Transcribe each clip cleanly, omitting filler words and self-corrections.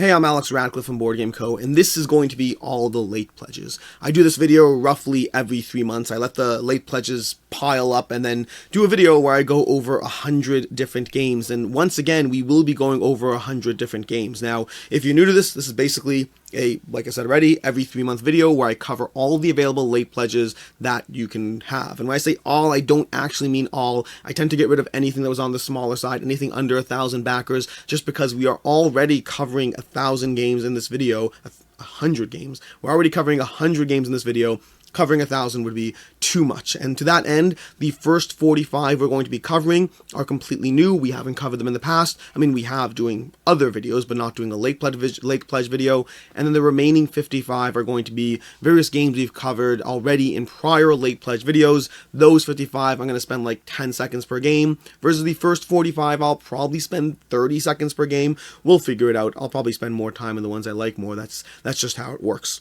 Hey, I'm Alex Radcliffe from Board Game Co., and this is going to be all the late pledges. I do this video roughly every 3 months. I let the late pledges pile up and then do a video where I go over 100 different games. And once again, we will be going over 100 different games. Now, if you're new to this is basically like I said already, every 3-month video where I cover all the available late pledges that you can have. And when I say all, I don't actually mean all. I tend to get rid of anything that was on the smaller side, anything under 1,000 backers, just because we are already covering 1,000 games in this video, 100 games. We're already covering 100 games in this video. Covering 1,000 would be too much. And to that end, the first 45 we're going to be covering are completely new. We haven't covered them in the past. I mean, we have doing other videos, but not doing a late pledge video. And then the remaining 55 are going to be various games we've covered already in prior late pledge videos. Those 55, I'm going to spend like 10 seconds per game, versus the first 45, I'll probably spend 30 seconds per game. We'll figure it out. I'll probably spend more time in the ones I like more. That's just how it works.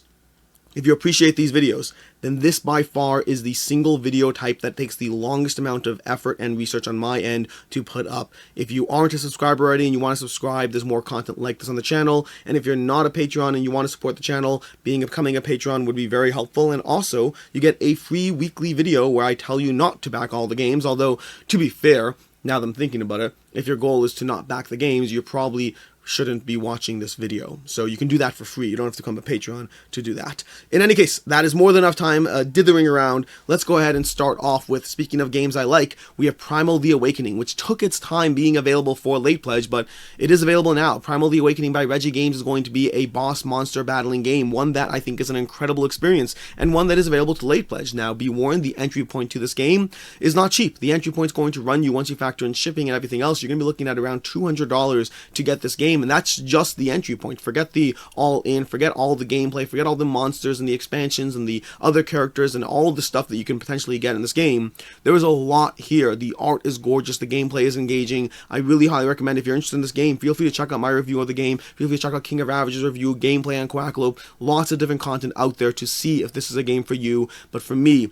If you appreciate these videos, then this by far is the single video type that takes the longest amount of effort and research on my end to put up. If you aren't a subscriber already and you want to subscribe, there's more content like this on the channel. And if you're not a Patreon and you want to support the channel, becoming a Patreon would be very helpful. And also, you get a free weekly video where I tell you not to back all the games, although, to be fair, now that I'm thinking about it, if your goal is to not back the games, you probably shouldn't be watching this video. So you can do that for free. You don't have to become a Patreon to do that. In any case, that is more than enough time dithering around. Let's go ahead and start off with, speaking of games I like, we have Primal the Awakening, which took its time being available for late pledge, but it is available now. Primal the Awakening by Reggie Games is going to be a boss monster battling game, one that I think is an incredible experience, and one that is available to late pledge. Now, be warned, the entry point to this game is not cheap. The entry point is going to run you, once you factor in shipping and everything else, you're going to be looking at around $200 to get this game, and that's just the entry point. Forget the all-in, forget all the gameplay, forget all the monsters and the expansions and the other characters and all the stuff that you can potentially get in this game. There is a lot here. The art is gorgeous, the gameplay is engaging. I really highly recommend, if you're interested in this game, feel free to check out my review of the game, feel free to check out King of Ravage's review, gameplay on Quackalope, lots of different content out there to see if this is a game for you. But for me,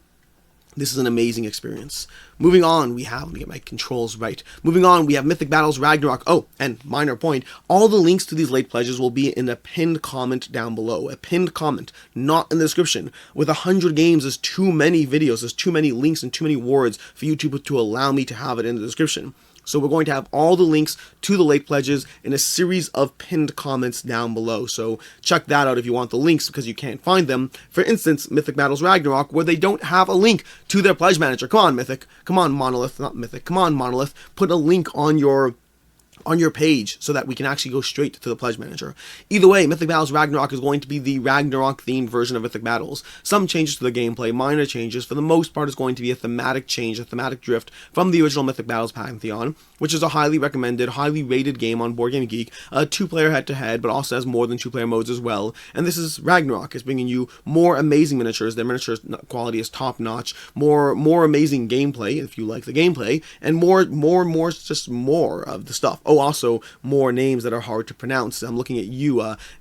this is an amazing experience. Moving on, let me get my controls right. Moving on, we have Mythic Battles Ragnarok. Oh, and minor point, all the links to these late pledges will be in a pinned comment down below. A pinned comment, not in the description. With 100 games, there's too many videos, there's too many links and too many words for YouTube to allow me to have it in the description. So we're going to have all the links to the late pledges in a series of pinned comments down below. So check that out if you want the links, because you can't find them. For instance, Mythic Battles Ragnarok, where they don't have a link to their pledge manager. Come on, Mythic. Come on, Monolith. Not Mythic. Come on, Monolith. Put a link on your page so that we can actually go straight to the pledge manager. Either way, Mythic Battles Ragnarok is going to be the Ragnarok themed version of Mythic Battles. Some changes to the gameplay, minor changes. For the most part, it's going to be a thematic change, a thematic drift from the original Mythic Battles Pantheon, which is a highly recommended, highly rated game on Board Game Geek, a 2-player head-to-head, but also has more than 2-player modes as well. And this is Ragnarok. It's bringing you more amazing miniatures. Their miniature quality is top-notch, more amazing gameplay, if you like the gameplay, and more of the stuff. Oh, also more names that are hard to pronounce. I'm looking at you,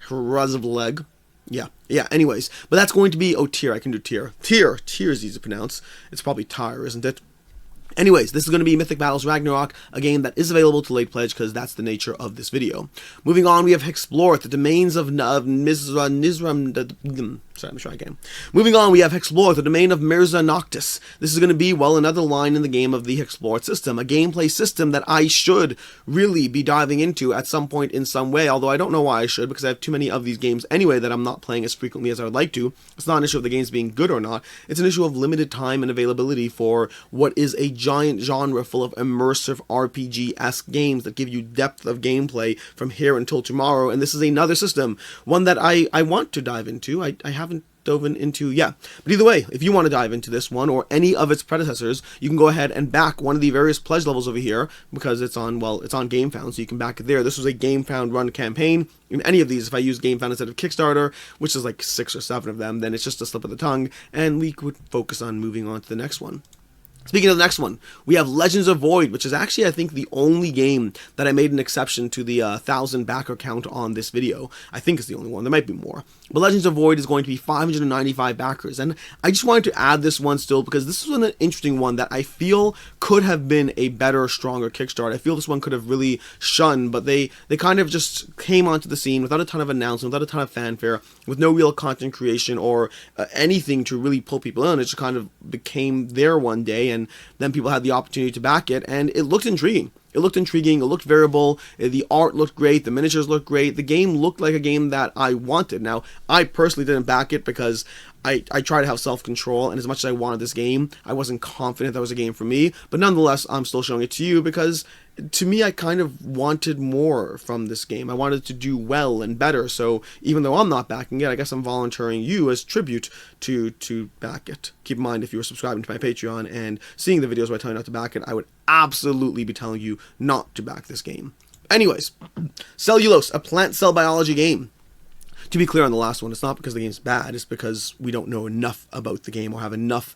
Hrazvleg. Yeah, anyways. But that's going to be, Tyr, I can do Tyr. Tyr is easy to pronounce. It's probably Tyr, isn't it? Anyways, this is going to be Mythic Battles Ragnarok, a game that is available to late pledge because that's the nature of this video. Moving on, we have Hexlore It, the domains of Nizram. Sorry, let me try again. Moving on, we have Hexlore It, the domain of Mirza Noctis. This is going to be, well, another line in the game of the Hexlore It system, a gameplay system that I should really be diving into at some point in some way, although I don't know why I should, because I have too many of these games anyway that I'm not playing as frequently as I would like to. It's not an issue of the games being good or not, it's an issue of limited time and availability for what is a giant genre full of immersive RPG-esque games that give you depth of gameplay from here until tomorrow, and this is another system, one that I want to dive into. I haven't dove into yet. But either way, if you want to dive into this one or any of its predecessors, you can go ahead and back one of the various pledge levels over here, because it's on GameFound, so you can back it there. This was a GameFound run campaign. In any of these, if I use GameFound instead of Kickstarter, which is like 6 or 7 of them, then it's just a slip of the tongue, and we could focus on moving on to the next one. Speaking of the next one, we have Legends of Void, which is actually, I think, the only game that I made an exception to the 1,000 backer count on this video. I think it's the only one. There might be more. But Legends of Void is going to be 595 backers. And I just wanted to add this one still because this is an interesting one that I feel could have been a better, stronger Kickstarter. I feel this one could have really shunned, but they kind of just came onto the scene without a ton of announcement, without a ton of fanfare, with no real content creation or anything to really pull people in. It just kind of became there one day, and then people had the opportunity to back it, and it looked intriguing. It looked intriguing, it looked variable, the art looked great, the miniatures looked great, the game looked like a game that I wanted. Now, I personally didn't back it because I try to have self-control, and as much as I wanted this game, I wasn't confident that was a game for me, but nonetheless, I'm still showing it to you because, to me, I kind of wanted more from this game. I wanted to do well and better, so even though I'm not backing it, I guess I'm volunteering you as tribute to back it. Keep in mind, if you were subscribing to my Patreon and seeing the videos where I tell you not to back it, I would absolutely be telling you not to back this game. Anyways, Cellulose, a plant cell biology game. To be clear on the last one, it's not because the game's bad, it's because we don't know enough about the game or have enough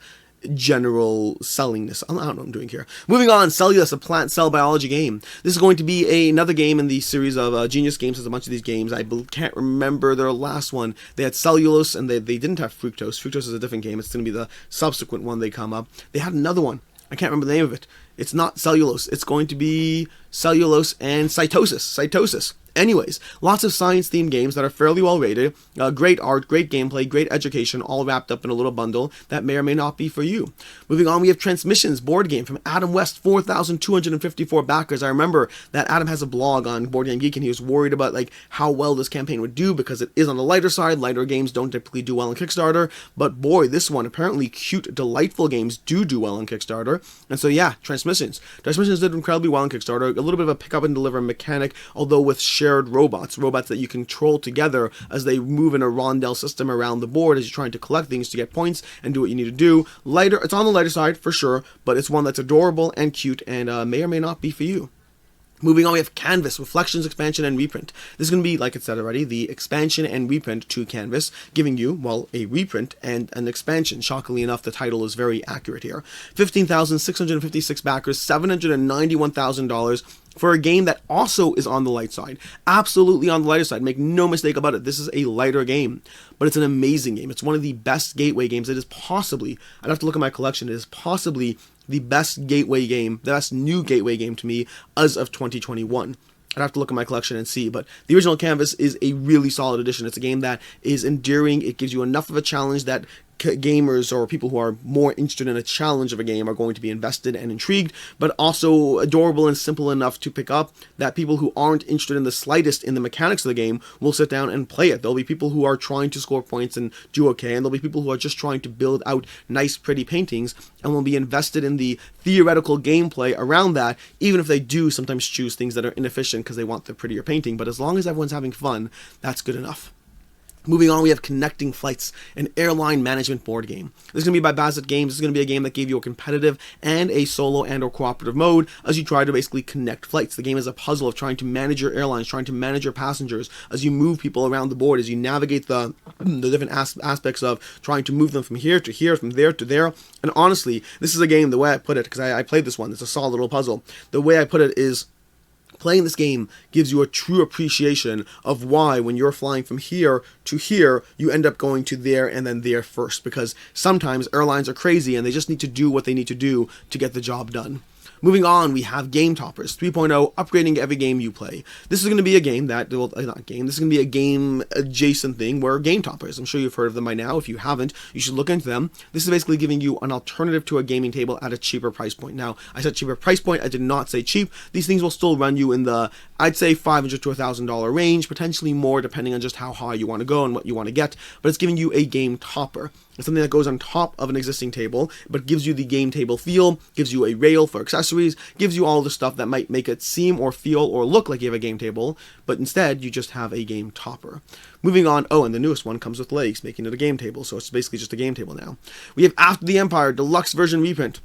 general sellingness. I don't know what I'm doing here. Moving on, Cellulose, a plant cell biology game. This is going to be another game in the series of Genius Games. Has a bunch of these games. I can't remember their last one. They had Cellulose, and they didn't have Fructose. Fructose is a different game. It's going to be the subsequent one they come up. They had another one. I can't remember the name of it. It's not Cellulose. It's going to be Cellulose and Cytosis. Anyways, lots of science-themed games that are fairly well rated, great art, great gameplay, great education, all wrapped up in a little bundle that may or may not be for you. Moving on, we have Transmissions board game from Adam West, 4,254 backers. I remember that Adam has a blog on Board Game Geek, and he was worried about how well this campaign would do because it is on the lighter side. Lighter games don't typically do well on Kickstarter, but boy, this one, apparently cute, delightful games do well on Kickstarter. And so yeah, Transmissions did incredibly well on Kickstarter. A little bit of a pick up and deliver mechanic, although with shared robots that you control together as they move in a rondel system around the board as you're trying to collect things to get points and do what you need to do. Lighter, it's on the lighter side for sure, but it's one that's adorable and cute and may or may not be for you. Moving on, we have Canvas, Reflections, Expansion, and Reprint. This is going to be, like it said already, the expansion and reprint to Canvas, giving you, well, a reprint and an expansion. Shockingly enough, the title is very accurate here. 15,656 backers, $791,000 for a game that also is on the light side. Absolutely on the lighter side. Make no mistake about it. This is a lighter game, but it's an amazing game. It's one of the best gateway games. It is possibly, I'd have to look at my collection, it is possibly the best gateway game, the best new gateway game to me as of 2021. I'd have to look at my collection and see, but the original Canvas is a really solid addition. It's a game that is endearing. It gives you enough of a challenge that gamers or people who are more interested in a challenge of a game are going to be invested and intrigued, but also adorable and simple enough to pick up that people who aren't interested in the slightest in the mechanics of the game will sit down and play it. There'll be people who are trying to score points and do okay, and there'll be people who are just trying to build out nice, pretty paintings and will be invested in the theoretical gameplay around that, even if they do sometimes choose things that are inefficient because they want the prettier painting. But as long as everyone's having fun, that's good enough. Moving on, we have Connecting Flights, an airline management board game. This is going to be by Bazet Games. This is going to be a game that gave you a competitive and a solo and or cooperative mode as you try to basically connect flights. The game is a puzzle of trying to manage your airlines, trying to manage your passengers as you move people around the board, as you navigate the different aspects of trying to move them from here to here, from there to there. And honestly, this is a game, the way I put it, because I played this one, it's a solid little puzzle. The way I put it is, playing this game gives you a true appreciation of why, when you're flying from here to here, you end up going to there and then there first, because sometimes airlines are crazy and they just need to do what they need to do to get the job done. Moving on, we have Game Toppers 3.0, upgrading every game you play. This is going to be a game that, well, not game, this is going to be a game adjacent thing where Game Toppers, I'm sure you've heard of them by now. If you haven't, you should look into them. This is basically giving you an alternative to a gaming table at a cheaper price point. Now, I said cheaper price point, I did not say cheap. These things will still run you in the, I'd say, $500 to $1,000 range, potentially more depending on just how high you want to go and what you want to get, but it's giving you a game topper. It's something that goes on top of an existing table, but gives you the game table feel, gives you a rail for accessories, gives you all the stuff that might make it seem or feel or look like you have a game table, but instead you just have a game topper. Moving on, oh, and the newest one comes with legs, making it a game table, so it's basically just a game table now. We have After the Empire Deluxe Version Reprint.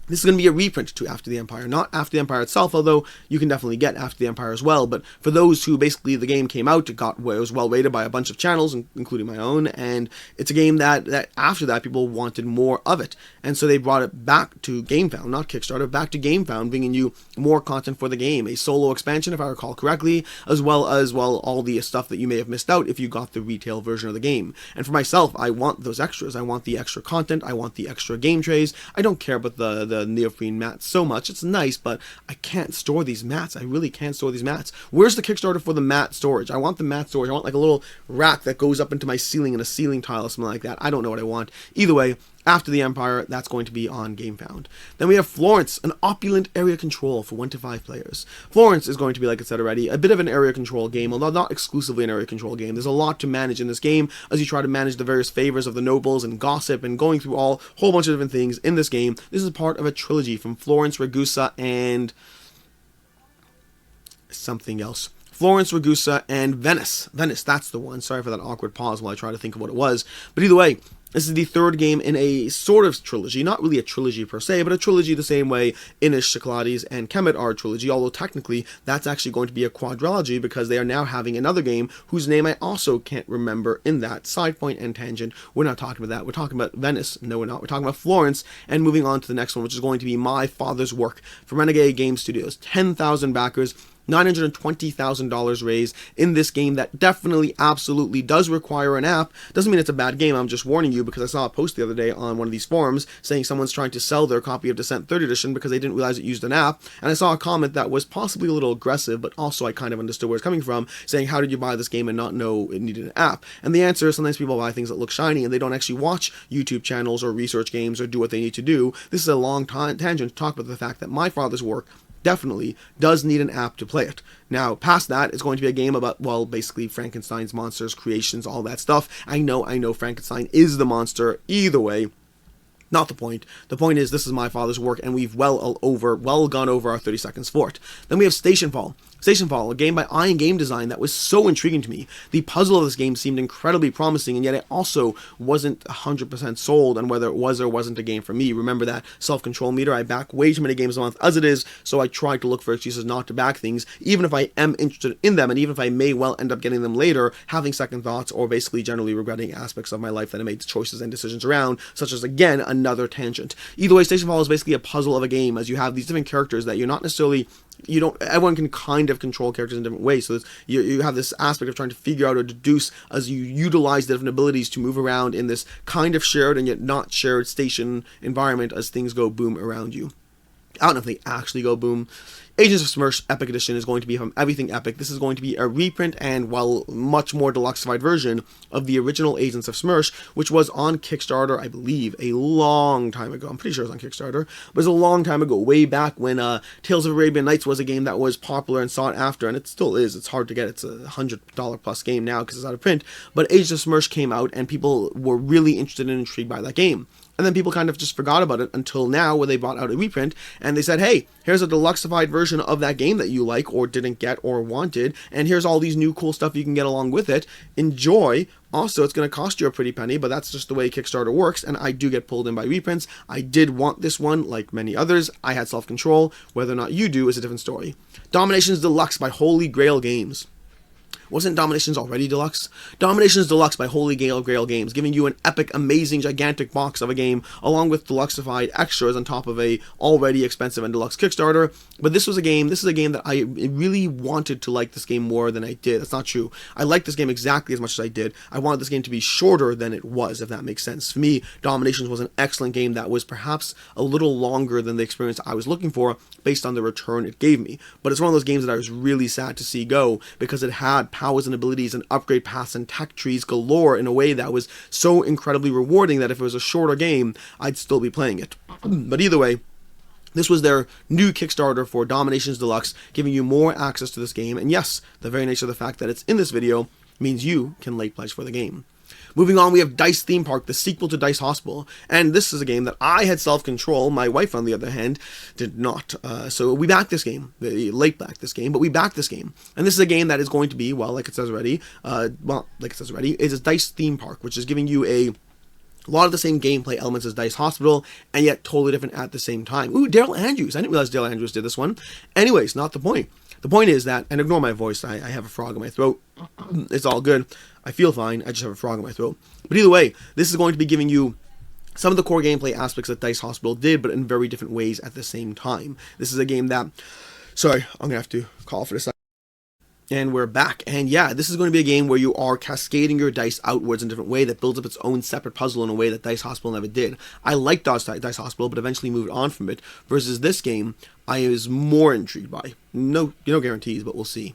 This is going to be a reprint to After the Empire, not After the Empire itself, although you can definitely get After the Empire as well. But for those who basically the game came out, it was well rated by a bunch of channels, including my own, and it's a game that after that people wanted more of it, and so they brought it back to GameFound, not Kickstarter, back to GameFound, bringing you more content for the game, a solo expansion if I recall correctly, as well as all the stuff that you may have missed out if you got the retail version of the game. And for myself, I want those extras. I want the extra content. I want the extra game trays. I don't care about the neoprene mats so much. It's nice, but I can't store these mats. I really can't store these mats. Where's the Kickstarter for the mat storage? I want the mat storage. I want like a little rack that goes up into my ceiling in a ceiling tile or something like that. I don't know what I want. Either way, After the Empire, that's going to be on GameFound. Then we have Florence, an opulent area control for 1 to 5 players. Florence is going to be, like I said already, a bit of an area control game, although not exclusively an area control game. There's a lot to manage in this game as you try to manage the various favors of the nobles and gossip and going through a whole bunch of different things in this game. This is part of a trilogy from Florence, Ragusa, and something else. Florence, Ragusa, and Venice. Venice, that's the one. Sorry for that awkward pause while I try to think of what it was. But either way, this is the third game in a sort of trilogy. Not really a trilogy per se, but a trilogy the same way Inish, Cyclades, and Kemet are a trilogy, although technically that's actually going to be a quadrilogy because they are now having another game whose name I also can't remember in that. Side point and tangent. We're not talking about that. We're talking about Venice. No, we're not. We're talking about Florence, and moving on to the next one, which is going to be My Father's Work from Renegade Game Studios. 10,000 backers. $920,000 raised in this game that definitely, absolutely does require an app. Doesn't mean it's a bad game, I'm just warning you because I saw a post the other day on one of these forums saying someone's trying to sell their copy of Descent 3rd Edition because they didn't realize it used an app, and I saw a comment that was possibly a little aggressive, but also I kind of understood where it's coming from, saying how did you buy this game and not know it needed an app? And the answer is sometimes people buy things that look shiny and they don't actually watch YouTube channels or research games or do what they need to do. This is a long tangent to talk about the fact that My Father's Work definitely does need an app to play it. Now, past that, it's going to be a game about, well, basically Frankenstein's monsters, creations, all that stuff. I know Frankenstein is the monster. Either way, not the point. The point is, this is My Father's Work, and we've well gone over our 30 seconds for it. Then we have Stationfall. Stationfall, a game by Iron Game Design that was so intriguing to me. The puzzle of this game seemed incredibly promising, and yet it also wasn't 100% sold on whether it was or wasn't a game for me. Remember that self-control meter? I back way too many games a month as it is, so I try to look for excuses not to back things, even if I am interested in them, and even if I may well end up getting them later, having second thoughts, or basically generally regretting aspects of my life that I made choices and decisions around, such as, again, another tangent. Either way, Stationfall is basically a puzzle of a game, as you have these different characters that you're not necessarily... everyone can kind of control characters in different ways, so you have this aspect of trying to figure out or deduce as you utilize the different abilities to move around in this kind of shared and yet not shared station environment as things go boom around you. I don't know if they actually go boom. Agents of Smersh Epic Edition is going to be from Everything Epic. This is going to be a reprint and, well, much more deluxeified version of the original Agents of Smersh, which was on Kickstarter, I believe, a long time ago. I'm pretty sure it was on Kickstarter, but it was a long time ago, way back when Tales of Arabian Nights was a game that was popular and sought after, and it still is. It's hard to get. It's a $100 plus game now because it's out of print, but Agents of Smersh came out, and people were really interested and intrigued by that game. And then people kind of just forgot about it until now, where they brought out a reprint, and they said, hey, here's a deluxeified version of that game that you like or didn't get or wanted, and here's all these new cool stuff you can get along with it. Enjoy. Also, it's going to cost you a pretty penny, but that's just the way Kickstarter works, and I do get pulled in by reprints. I did want this one, like many others. I had self-control. Whether or not you do is a different story. Dominations Deluxe by Holy Grail Games. Wasn't Dominations already deluxe? Dominations Deluxe by Holy Grail Games, giving you an epic, amazing, gigantic box of a game, along with deluxeified extras on top of a already expensive and deluxe Kickstarter. But this is a game that I really wanted to like this game more than I did. That's not true. I liked this game exactly as much as I did. I wanted this game to be shorter than it was, if that makes sense. For me, Dominations was an excellent game that was perhaps a little longer than the experience I was looking for, based on the return it gave me. But it's one of those games that I was really sad to see go, because it had powers and abilities and upgrade paths and tech trees galore in a way that was so incredibly rewarding that if it was a shorter game, I'd still be playing it. But either way, this was their new Kickstarter for Dominations Deluxe, giving you more access to this game, and yes, the very nature of the fact that it's in this video means you can late pledge for the game. Moving on, we have Dice Theme Park, the sequel to Dice Hospital, and this is a game that I had self-control. My wife, on the other hand, did not. So we backed this game, late backed this game, but we backed this game. And this is a game that is going to be, well, like it says already, it's a Dice Theme Park, which is giving you a A lot of the same gameplay elements as Dice Hospital, and yet totally different at the same time. Ooh, Daryl Andrews. I didn't realize Daryl Andrews did this one. Anyways, not the point. The point is that, and ignore my voice, I have a frog in my throat. It's all good. I feel fine. I just have a frog in my throat. But either way, this is going to be giving you some of the core gameplay aspects that Dice Hospital did, but in very different ways at the same time. This is a game that... Sorry, I'm going to have to call for this. And we're back, and yeah, this is going to be a game where you are cascading your dice outwards in a different way that builds up its own separate puzzle in a way that Dice Hospital never did. I liked Dice Hospital, but eventually moved on from it, versus this game, I was more intrigued by. No guarantees, but we'll see.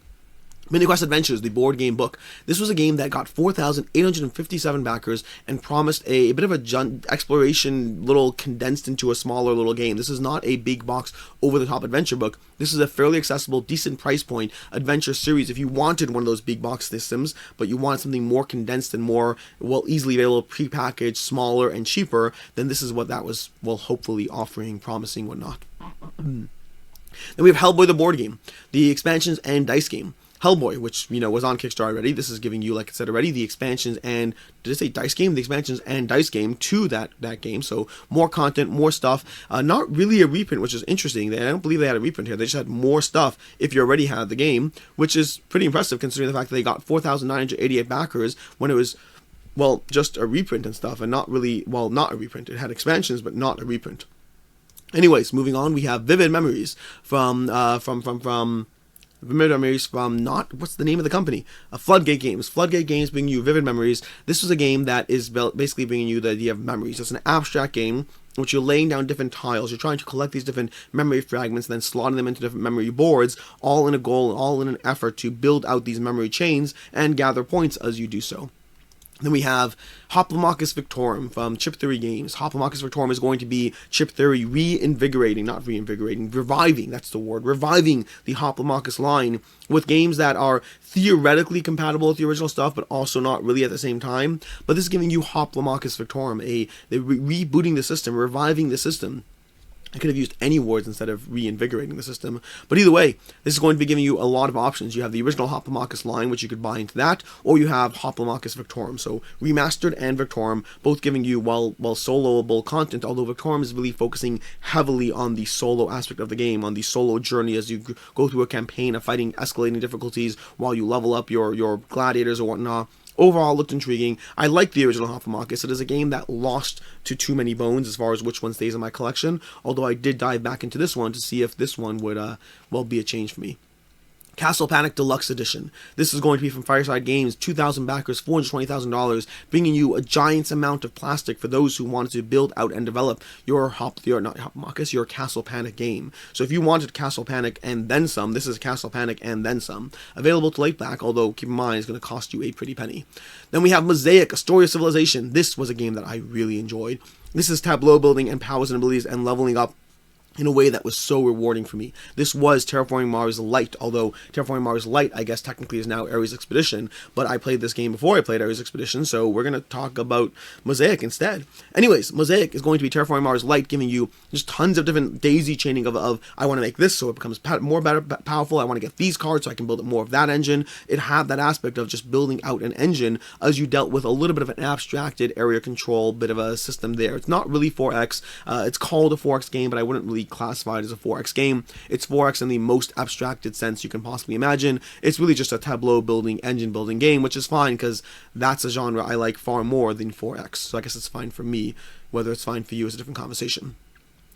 MiniQuest Adventures, the board game book. This was a game that got 4,857 backers and promised a bit of a exploration, little condensed into a smaller little game. This is not a big box, over-the-top adventure book. This is a fairly accessible, decent price point adventure series if you wanted one of those big box systems, but you want something more condensed and more, well, easily available, prepackaged, smaller, and cheaper, then this is what that was, well, hopefully offering, promising, whatnot. Then we have Hellboy the board game, the expansions and dice game. Hellboy, which, was on Kickstarter already. This is giving you, like I said already, the expansions and, did I say dice game? The expansions and dice game to that game. So more content, more stuff. Not really a reprint, which is interesting. I don't believe they had a reprint here. They just had more stuff if you already had the game, which is pretty impressive considering the fact that they got 4,988 backers when it was, well, just a reprint and stuff, and not really, well, not a reprint. It had expansions, but not a reprint. Anyways, moving on, we have Vivid Memories from Vivid Memories from what's the name of the company? Floodgate Games. Floodgate Games bringing you Vivid Memories. This is a game that is basically bringing you the idea of memories. It's an abstract game in which you're laying down different tiles. You're trying to collect these different memory fragments and then slotting them into different memory boards, all in a goal, all in an effort to build out these memory chains and gather points as you do so. Then we have Hoplomochos Victorum from Chip Theory Games. Hoplomochos Victorum is going to be Chip Theory reviving, that's the word, reviving the Hoplomochos line with games that are theoretically compatible with the original stuff, but also not really at the same time. But this is giving you Hoplomochos Victorum, they're rebooting the system, reviving the system. I could have used any words instead of reinvigorating the system. But either way, this is going to be giving you a lot of options. You have the original Hoplomochos line, which you could buy into that, or you have Hoplomochos Victorum. So remastered and Victorum, both giving you, well, soloable content, although Victorum is really focusing heavily on the solo aspect of the game, on the solo journey as you go through a campaign of fighting escalating difficulties while you level up your gladiators or whatnot. Overall, looked intriguing. I like the original Hoplomochos. It is a game that lost to too many bones as far as which one stays in my collection, although I did dive back into this one to see if this one would, well, be a change for me. Castle Panic Deluxe Edition. This is going to be from Fireside Games, 2,000 backers, $420,000, bringing you a giant amount of plastic for those who wanted to build out and develop your Castle Panic game. So if you wanted Castle Panic and then some, this is Castle Panic and then some. Available to late back, although keep in mind it's going to cost you a pretty penny. Then we have Mosaic, Astoria Civilization. This was a game that I really enjoyed. This is tableau building and powers and abilities and leveling up in a way that was so rewarding for me. This was Terraforming Mars Lite, although Terraforming Mars Lite, I guess, technically is now Ares Expedition, but I played this game before I played Ares Expedition, so we're going to talk about Mosaic instead. Anyways, Mosaic is going to be Terraforming Mars Lite, giving you just tons of different daisy chaining of I want to make this so it becomes better, powerful, I want to get these cards so I can build up more of that engine. It had that aspect of just building out an engine as you dealt with a little bit of an abstracted area control, bit of a system there. It's not really 4X, it's called a 4X game, but I wouldn't really classified as a 4X game. It's 4X in the most abstracted sense you can possibly imagine. It's really just a tableau building, engine building game, which is fine because that's a genre I like far more than 4X. So I guess it's fine for me. Whether it's fine for you is a different conversation.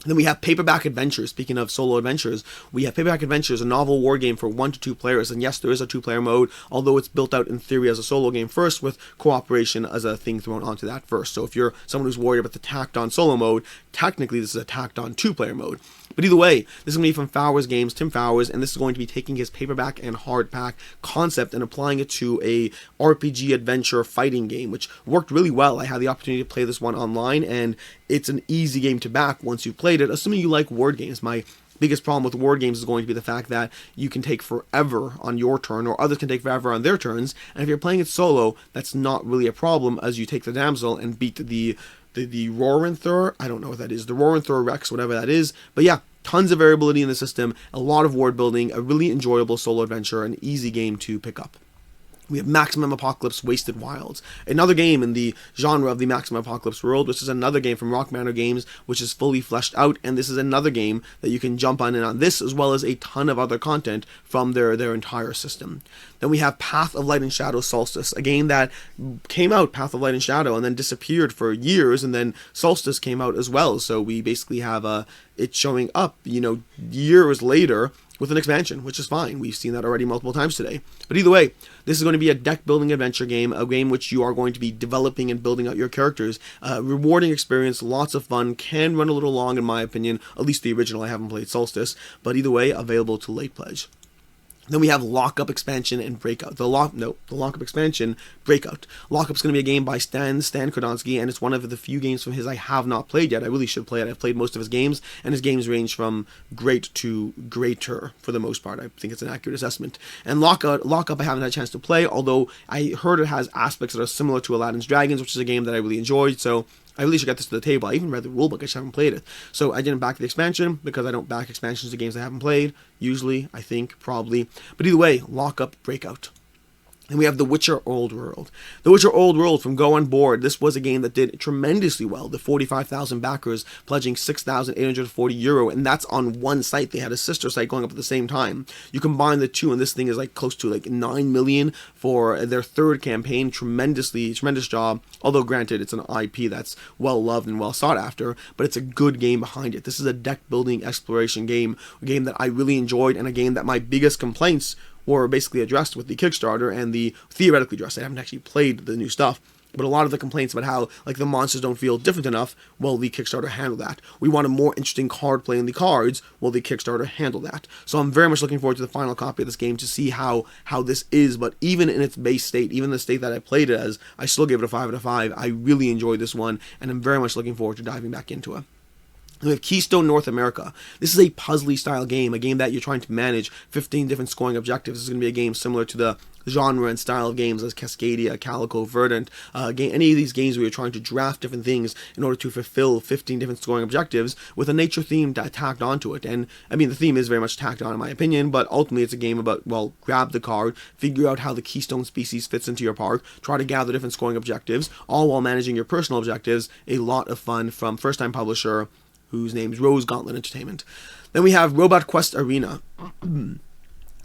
Then we have Paperback Adventures. Speaking of solo adventures, we have Paperback Adventures, a novel war game for 1 to 2 players. And yes, there is a 2-player mode, although it's built out in theory as a solo game first, with cooperation as a thing thrown onto that first. So if you're someone who's worried about the tacked-on solo mode, technically this is a tacked-on 2-player mode. But either way, this is going to be from Fowers Games, Tim Fowers, and this is going to be taking his paperback and hardback concept and applying it to a RPG adventure fighting game, which worked really well. I had the opportunity to play this one online, and it's an easy game to back once you've played it, assuming you like word games. My biggest problem with word games is going to be the fact that you can take forever on your turn, or others can take forever on their turns, and if you're playing it solo, that's not really a problem, as you take the damsel and beat the Roaranthur, I don't know what that is, the Roaranthur Rex, whatever that is, but yeah, tons of variability in the system, a lot of word building, a really enjoyable solo adventure, an easy game to pick up. We have Maximum Apocalypse Wasted Wilds, another game in the genre of the Maximum Apocalypse world, which is another game from Rock Manor Games, which is fully fleshed out, and this is another game that you can jump on in on this, as well as a ton of other content from their entire system. Then we have Path of Light and Shadow Solstice, a game that came out, Path of Light and Shadow, and then disappeared for years, and then Solstice came out as well, so we basically have it showing up, years later, with an expansion, which is fine. We've seen that already multiple times today. But either way, this is going to be a deck-building adventure game, a game which you are going to be developing and building out your characters. Rewarding experience, lots of fun, can run a little long in my opinion, at least the original. I haven't played Solstice, but either way, available to late pledge. Then we have Lockup Expansion and Breakout. The Lockup Expansion, Breakout. Lockup's going to be a game by Stan Kordonsky, and it's one of the few games from his I have not played yet. I really should play it. I've played most of his games, and his games range from great to greater for the most part. I think it's an accurate assessment. And Lockup I haven't had a chance to play, although I heard it has aspects that are similar to Aladdin's Dragons, which is a game that I really enjoyed, so I really should get this to the table. I even read the rulebook, I just haven't played it. So I didn't back the expansion, because I don't back expansions to games I haven't played. Usually, I think, probably. But either way, Lockup Breakout. And we have The Witcher Old World. The Witcher Old World from Go On Board. This was a game that did tremendously well. The 45,000 backers pledging €6,840, and that's on one site. They had a sister site going up at the same time. You combine the two, and this thing is close to 9 million for their third campaign. Tremendous job. Although granted, it's an IP that's well loved and well sought after, but it's a good game behind it. This is a deck building exploration game, a game that I really enjoyed, and a game that my biggest complaints were basically addressed with the Kickstarter, and the theoretically addressed. I haven't actually played the new stuff, but a lot of the complaints about how the monsters don't feel different enough, well, the Kickstarter handled that. We want a more interesting card play in the cards, well, the Kickstarter handled that. So I'm very much looking forward to the final copy of this game to see how this is, but even in its base state, even the state that I played it as, I still gave it a 5 out of 5. I really enjoyed this one, and I'm very much looking forward to diving back into it. We have Keystone North America. This is a puzzly style game, a game that you're trying to manage 15 different scoring objectives. This is going to be a game similar to the genre and style of games as Cascadia, Calico, Verdant, any of these games where you're trying to draft different things in order to fulfill 15 different scoring objectives with a nature theme tacked onto it. And I mean, the theme is very much tacked on in my opinion, but ultimately it's a game about, well, grab the card, figure out how the Keystone species fits into your park, try to gather different scoring objectives, all while managing your personal objectives. A lot of fun from first-time publisher whose name is Rose Gauntlet Entertainment. Then we have Robot Quest Arena.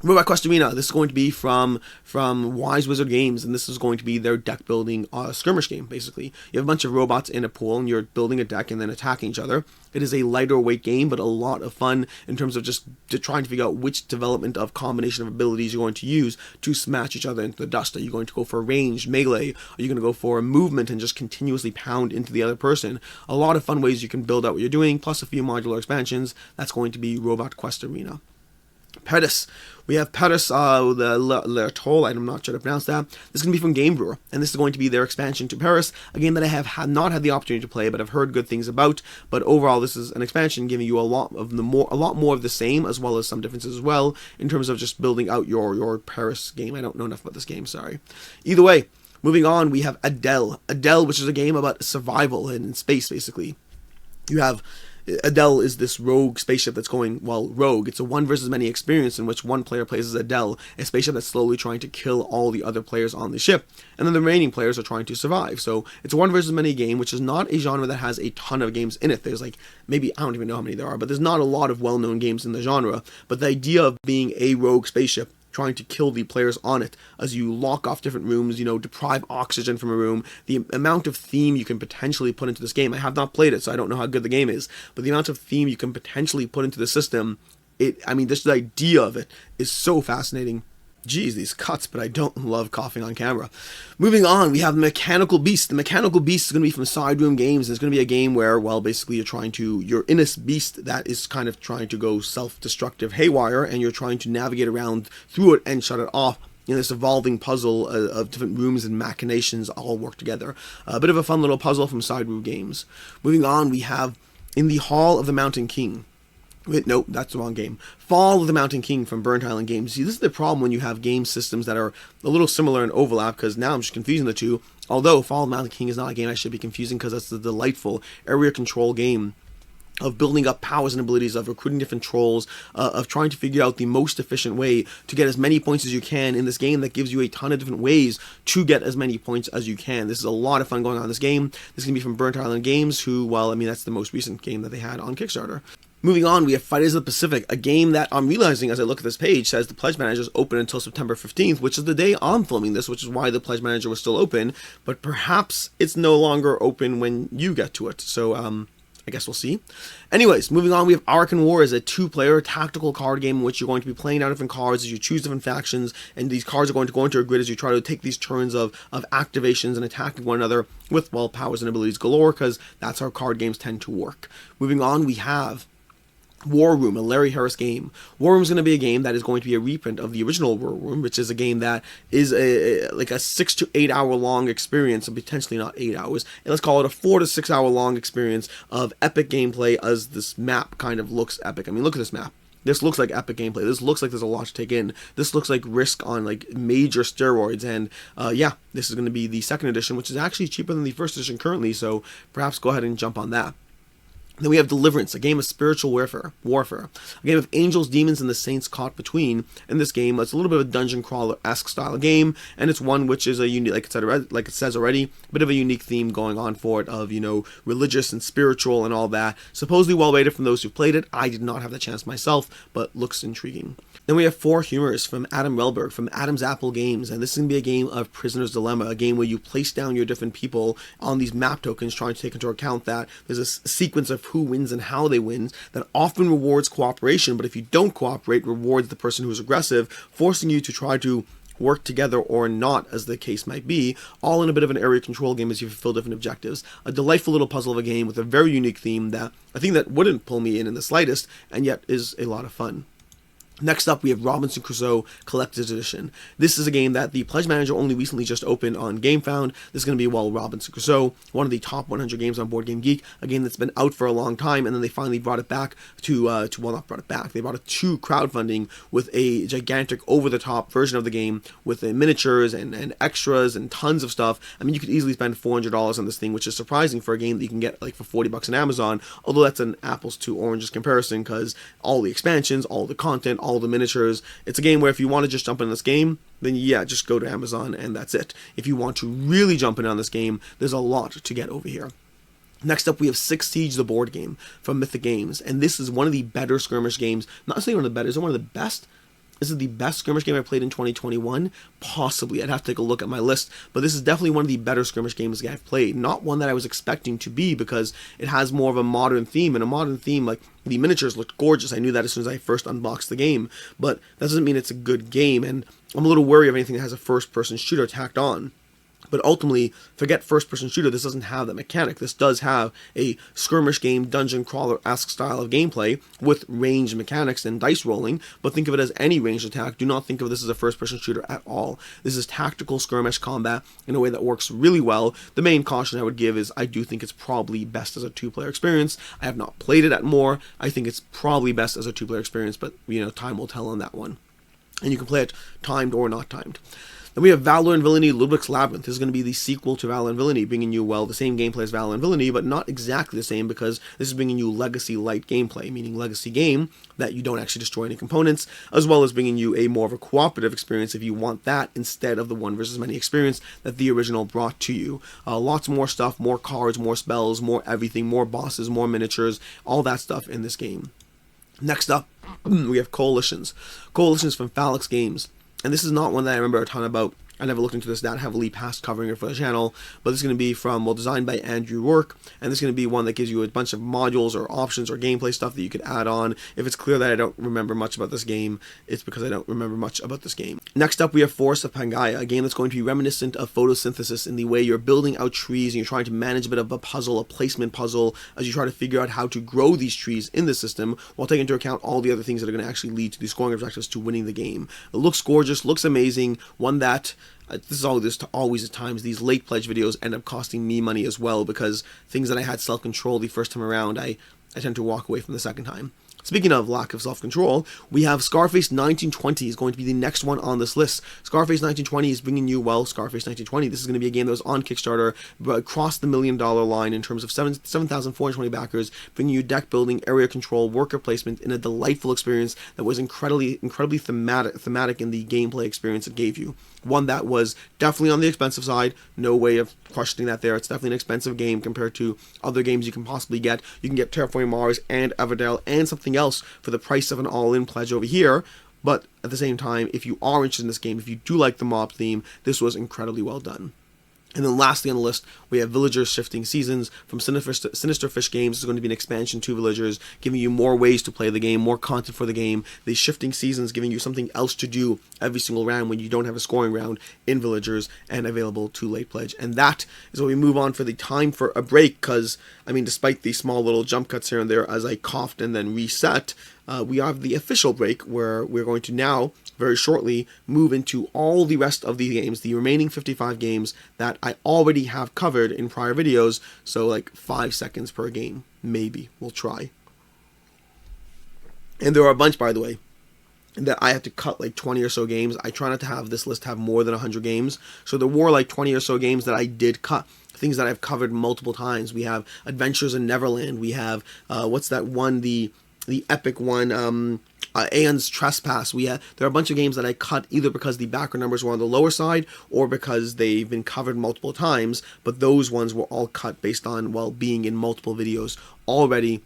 Robot Quest Arena, this is going to be from Wise Wizard Games, and this is going to be their deck building skirmish game, basically. You have a bunch of robots in a pool, and you're building a deck and then attacking each other. It is a lighter weight game, but a lot of fun in terms of just trying to figure out which development of combination of abilities you're going to use to smash each other into the dust. Are you going to go for ranged melee? Are you going to go for movement and just continuously pound into the other person? A lot of fun ways you can build out what you're doing, plus a few modular expansions. That's going to be Robot Quest Arena. Paris. We have Paris, the Le Toll, I'm not sure to pronounce that. This is going to be from Game Brewer, and this is going to be their expansion to Paris, a game that I have not had the opportunity to play, but I've heard good things about. But overall, this is an expansion giving you a lot more of the same, as well as some differences as well, in terms of just building out your Paris game. I don't know enough about this game, sorry. Either way, moving on, we have Adele. Adele, which is a game about survival in space, basically. You have Adele is this rogue spaceship that's going, well, rogue. It's a one versus many experience in which one player plays as Adele, a spaceship that's slowly trying to kill all the other players on the ship, and then the remaining players are trying to survive. So it's a one versus many game, which is not a genre that has a ton of games in it. There's maybe, I don't even know how many there are, but there's not a lot of well-known games in the genre. But the idea of being a rogue spaceship trying to kill the players on it as you lock off different rooms, deprive oxygen from a room, the amount of theme you can potentially put into this game. I have not played it, so I don't know how good the game is, but the amount of theme you can potentially put into the system, this idea of it is so fascinating. Geez, these cuts, but I don't love coughing on camera. Moving on, we have Mechanical Beast. The Mechanical Beast is going to be from Side Room Games. It's going to be a game where, well, basically you're in this beast that is kind of trying to go self-destructive haywire, and you're trying to navigate around through it and shut it off in this evolving puzzle of different rooms and machinations all work together. A bit of a fun little puzzle from Side Room Games. Moving on, we have In the Hall of the Mountain King. Wait, nope, that's the wrong game. Fall of the Mountain King from Burnt Island Games. See, this is the problem when you have game systems that are a little similar in overlap, because now I'm just confusing the two. Although Fall of the Mountain King is not a game I should be confusing, because that's the delightful area control game of building up powers and abilities, of recruiting different trolls, of trying to figure out the most efficient way to get as many points as you can in this game that gives you a ton of different ways to get as many points as you can. This is a lot of fun going on in this game. This is going to be from Burnt Island Games, who, well, I mean, that's the most recent game that they had on Kickstarter. Moving on, we have Fighters of the Pacific, a game that I'm realizing as I look at this page says the Pledge Manager is open until September 15th, which is the day I'm filming this, which is why the Pledge Manager was still open, but perhaps it's no longer open when you get to it. So, I guess we'll see. Anyways, moving on, we have Arkan War as a 2-player tactical card game in which you're going to be playing out different cards as you choose different factions, and these cards are going to go into a grid as you try to take these turns of activations and attacking one another with, well, powers and abilities galore, because that's how card games tend to work. Moving on, we have War Room, a Larry Harris game. War Room is going to be a game that is going to be a reprint of the original War Room, which is a game that is like a 6 to 8 hour long experience, and potentially not 8 hours. And let's call it a 4 to 6 hour long experience of epic gameplay as this map kind of looks epic. I mean, look at this map. This looks like epic gameplay. This looks like there's a lot to take in. This looks like Risk on like major steroids. And yeah, this is going to be the second edition, which is actually cheaper than the first edition currently. So perhaps go ahead and jump on that. Then we have Deliverance, a game of spiritual warfare, a game of angels, demons, and the saints caught between. In this game, it's a little bit of a dungeon crawler-esque style of game, and it's one which is a unique, like it says already, a bit of a unique theme going on for it of, you know, religious and spiritual and all that. Supposedly well rated from those who played it. I did not have the chance myself, but looks intriguing. Then we have Four Humors from Adam Relberg from Adam's Apple Games, and this is going to be a game of Prisoner's Dilemma, a game where you place down your different people on these map tokens, trying to take into account that there's a sequence of who wins and how they win that often rewards cooperation, but if you don't cooperate, rewards the person who's aggressive, forcing you to try to work together or not, as the case might be, all in a bit of an area control game as you fulfill different objectives. A delightful little puzzle of a game with a very unique theme that I think that wouldn't pull me in the slightest, and yet is a lot of fun. Next up, we have Robinson Crusoe Collector's Edition. This is a game that the Pledge Manager only recently just opened on GameFound. This is going to be, well, Robinson Crusoe, one of the top 100 games on Board Game Geek, a game that's been out for a long time, and then they finally brought it back to well, not brought it back, they brought it to crowdfunding with a gigantic, over-the-top version of the game with the miniatures and extras and tons of stuff. I mean, you could easily spend $400 on this thing, which is surprising for a game that you can get like for $40 on Amazon, although that's an apples to oranges comparison, because all the expansions, all the content, all the miniatures. It's a game where if you want to just jump in this game, then yeah, just go to Amazon and that's it. If you want to really jump in on this game, there's a lot to get over here. Next up, we have Six Siege, the board game from Mythic Games, and this is one of the better skirmish games. Not saying one of the better, is it one of the best? This is the best skirmish game I played in 2021? Possibly. I'd have to take a look at my list. But this is definitely one of the better skirmish games I've played. Not one that I was expecting to be, because it has more of a modern theme. And a modern theme, like, the miniatures looked gorgeous. I knew that as soon as I first unboxed the game. But that doesn't mean it's a good game. And I'm a little wary of anything that has a first-person shooter tacked on. But ultimately, forget first-person shooter, this doesn't have that mechanic. This does have a skirmish game, dungeon crawler-esque style of gameplay with range mechanics and dice rolling, but think of it as any ranged attack. Do not think of this as a first-person shooter at all. This is tactical skirmish combat in a way that works really well. The main caution I would give is I do think it's probably best as a two-player experience. I have not played it at more. I think it's probably best as a two-player experience, but, you know, time will tell on that one. And you can play it timed or not timed. Then we have Val and Villainy, Ludwig's Labyrinth. This is going to be the sequel to Val and Villainy, bringing you, well, the same gameplay as Val and Villainy, but not exactly the same, because this is bringing you legacy-light gameplay, meaning legacy game that you don't actually destroy any components, as well as bringing you a more of a cooperative experience if you want that, instead of the one versus many experience that the original brought to you. Lots more stuff, more cards, more spells, more everything, more bosses, more miniatures, all that stuff in this game. Next up, we have Coalitions. Coalitions from Phalanx Games. And this is not one that I remember a ton about. I never looked into this that heavily past covering it for the channel, but this is going to be from, well, designed by Andrew Rourke, and this is going to be one that gives you a bunch of modules or options or gameplay stuff that you could add on. If it's clear that I don't remember much about this game, it's because I don't remember much about this game. Next up, we have Forest of Pangaya, a game that's going to be reminiscent of photosynthesis in the way you're building out trees and you're trying to manage a bit of a puzzle, a placement puzzle, as you try to figure out how to grow these trees in the system while taking into account all the other things that are going to actually lead to the scoring objectives to winning the game. It looks gorgeous, looks amazing, one that this is always at times these late pledge videos end up costing me money as well, because things that I had self-control the first time around, I tend to walk away from the second time. Speaking of lack of self-control, we have Scarface 1920 is going to be the next one on this list. Scarface 1920 is bringing you, well, Scarface 1920. This is going to be a game that was on Kickstarter, but crossed the $1 million line in terms of 7,420 backers, bringing you deck building, area control, worker placement in a delightful experience that was incredibly thematic in the gameplay experience it gave you. One that was definitely on the expensive side, no way of questioning that there. It's definitely an expensive game compared to other games you can possibly get. You can get Terraforming Mars and Adele and something else for the price of an all-in pledge over here. But at the same time, if you are interested in this game, if you do like the mob theme, this was incredibly well done. And then lastly on the list, we have Villagers Shifting Seasons from Sinister Fish Games. This is going to be an expansion to Villagers, giving you more ways to play the game, more content for the game. The Shifting Seasons giving you something else to do every single round when you don't have a scoring round in Villagers, and available to late pledge. And that is where we move on for the time for a break, because, I mean, despite the small little jump cuts here and there as I coughed and then reset, we have the official break where we're going to now, very shortly, move into all the rest of the games, the remaining 55 games that I already have covered in prior videos, so like 5 seconds per game, maybe. We'll try. And there are a bunch, by the way, that I had to cut like 20 or so games. I try not to have this list have more than 100 games, so there were like 20 or so games that I did cut. Things that I've covered multiple times. We have Adventures in Neverland. We have, what's that one, the epic one, Aeon's Trespass. There are a bunch of games that I cut either because the backer numbers were on the lower side or because they've been covered multiple times, but those ones were all cut based on, well, being in multiple videos already.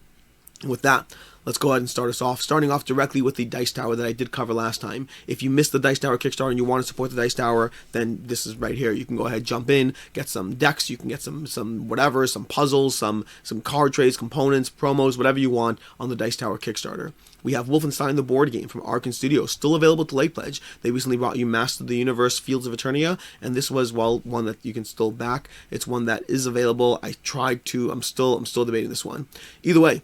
With that, let's go ahead and start us off. Starting off directly with the Dice Tower that I did cover last time. If you missed the Dice Tower Kickstarter and you want to support the Dice Tower, then this is right here. You can go ahead, jump in, get some decks, you can get some whatever, some puzzles, some card trades, components, promos, whatever you want on the Dice Tower Kickstarter. We have Wolfenstein the board game from Arkan Studios, still available to late pledge. They recently brought you Master of the Universe Fields of Eternia, and this was, well, one that you can still back. It's one that is available. I'm still debating this one. Either way,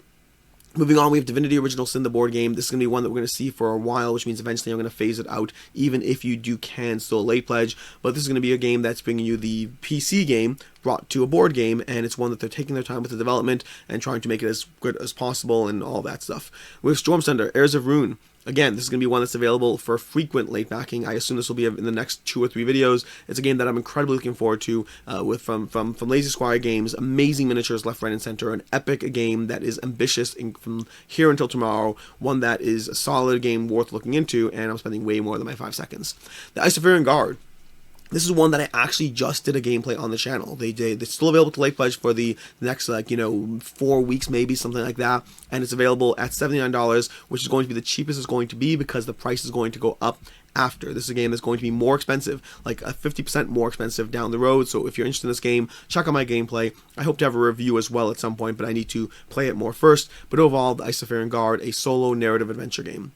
moving on, we have Divinity Originals in the board game. This is going to be one that we're going to see for a while, which means eventually I'm going to phase it out, even if you can still late pledge. But this is going to be a game that's bringing you the PC game brought to a board game, and it's one that they're taking their time with the development and trying to make it as good as possible and all that stuff. We have Storm Thunder, Heirs of Rune. Again, this is going to be one that's available for frequent late backing. I assume this will be in the next 2 or 3 videos. It's a game that I'm incredibly looking forward to, from Lazy Squire Games. Amazing miniatures left, right, and center. An epic game that is ambitious from here until tomorrow. One that is a solid game worth looking into, and I'm spending way more than my 5 seconds. The Isofarian Guard. This is one that I actually just did a gameplay on the channel. They're still available to late pledge for the next, 4 weeks, maybe, something like that. And it's available at $79, which is going to be the cheapest it's going to be because the price is going to go up after. This is a game that's going to be more expensive, like 50% more expensive down the road. So if you're interested in this game, check out my gameplay. I hope to have a review as well at some point, but I need to play it more first. But overall, the Isofarian Guard, a solo narrative adventure game.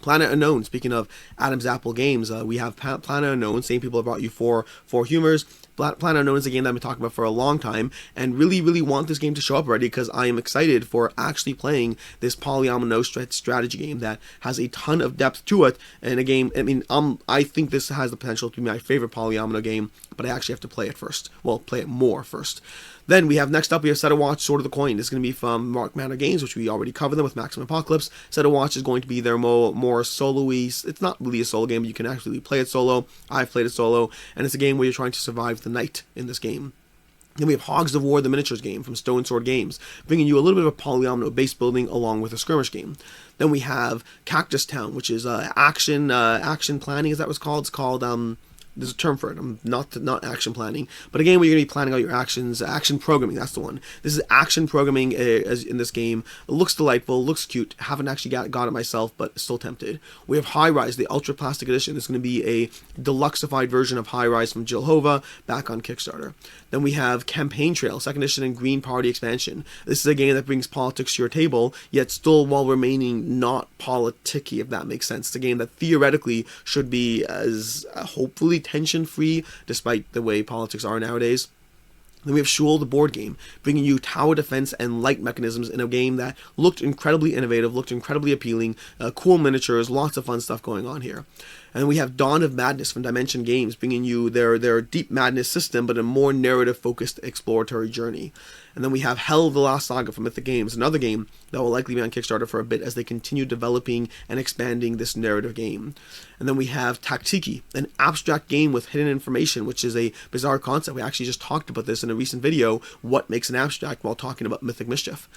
Planet Unknown. Speaking of Adam's Apple games, we have Planet Unknown. Same people have brought you four humors. Planet Unknown is a game that I've been talking about for a long time, and really want this game to show up already because I am excited for actually playing this polyomino strategy game that has a ton of depth to it. And a game, I think this has the potential to be my favorite polyomino game, but I actually have to play it first. Well, play it more first. Then we have next up, we have Set of Watch, Sword of the Coin. This is going to be from Mark Manor Games, which we already covered them with Maximum Apocalypse. Set of Watch is going to be their more solo-y. It's not really a solo game, but you can actually play it solo. I've played it solo, and it's a game where you're trying to survive the night in this game. Then we have Hogs of War, the miniatures game from Stone Sword Games, bringing you a little bit of a polyomino base building along with a skirmish game. Then we have Cactus Town, which is action planning, is that what it's called? It's called there's a term for it. Not action planning, but again, where you're going to be planning out your actions. Action programming, that's the one. This is action programming as in this game. It looks delightful, looks cute. Haven't actually got it myself, but still tempted. We have High Rise, the Ultra Plastic Edition. This is going to be a deluxeified version of High Rise from Jill Hova, back on Kickstarter. Then we have Campaign Trail, second edition and Green Party expansion. This is a game that brings politics to your table, yet still while remaining not politicky, if that makes sense. It's a game that theoretically should be as hopefully tension-free, despite the way politics are nowadays. Then we have Shul, the board game, bringing you tower defense and light mechanisms in a game that looked incredibly innovative, looked incredibly appealing, cool miniatures, lots of fun stuff going on here. And we have Dawn of Madness from Dimension Games, bringing you their Deep Madness system, but a more narrative-focused exploratory journey. And then we have Hell the Last Saga from Mythic Games, another game that will likely be on Kickstarter for a bit as they continue developing and expanding this narrative game. And then we have Tactiki, an abstract game with hidden information, which is a bizarre concept. We actually just talked about this in a recent video, what makes an abstract, while talking about Mythic Mischief.